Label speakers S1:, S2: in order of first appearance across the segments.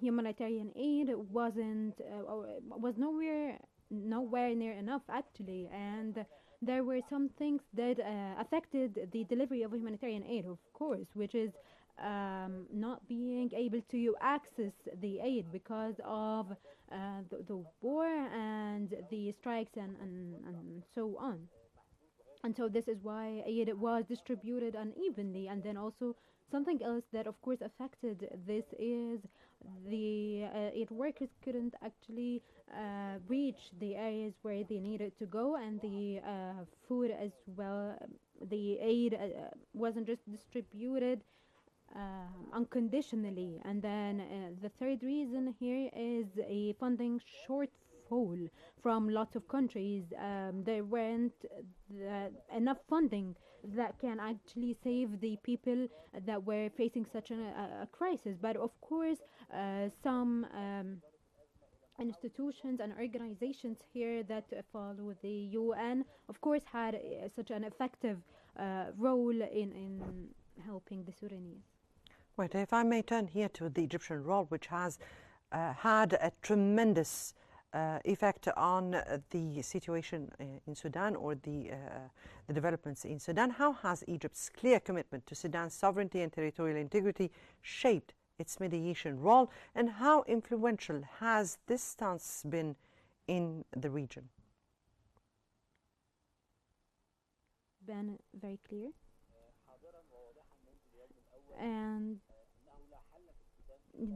S1: humanitarian aid was nowhere near enough actually, and there were some things that affected the delivery of humanitarian aid, of course, which is not being able to access the aid because of the war and the strikes and so on. And so this is why aid was distributed unevenly. And then also something else that of course affected this is the aid workers couldn't actually reach the areas where they needed to go, and the food as well. The aid wasn't just distributed unconditionally. And then the third reason here is a funding shortfall from lots of countries. There weren't enough funding that can actually save the people that were facing such a crisis. But of course, some institutions and organizations here that follow the UN, of course, had such an effective role in helping the Sudanese.
S2: Right, if I may turn here to the Egyptian role, which has had a tremendous effect on the situation in Sudan, or the developments in Sudan. How has Egypt's clear commitment to Sudan's sovereignty and territorial integrity shaped its mediation role, and how influential has this stance been in the region?
S1: Been very clear. And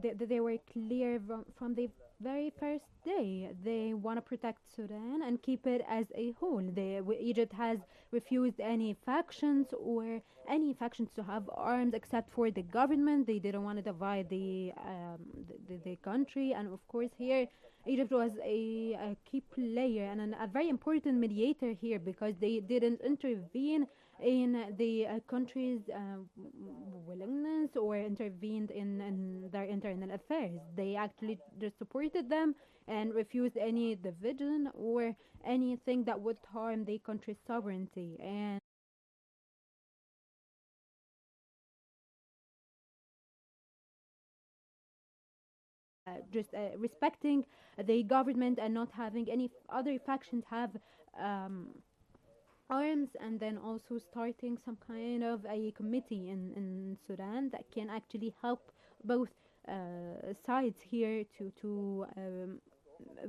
S1: they were clear from the very first day. They want to protect Sudan and keep it as a whole. Egypt has refused any factions to have arms except for the government. They didn't want to divide the country. And of course here Egypt was a key player and a very important mediator here, because they didn't intervene in the country's willingness or intervened in their internal affairs. They actually just supported them and refused any division or anything that would harm the country's sovereignty. And just respecting the government and not having any other factions have arms, and then also starting some kind of a committee in Sudan that can actually help both sides here to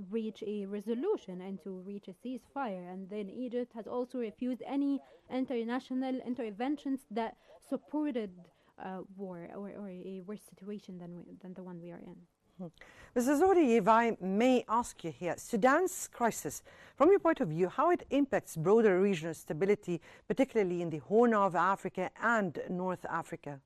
S1: reach a resolution and to reach a ceasefire. And then Egypt has also refused any international interventions that supported war or a worse situation than the one we are in.
S2: Mrs. Zohdy, if I may ask you here, Sudan's crisis, from your point of view, how it impacts broader regional stability, particularly in the Horn of Africa and North Africa?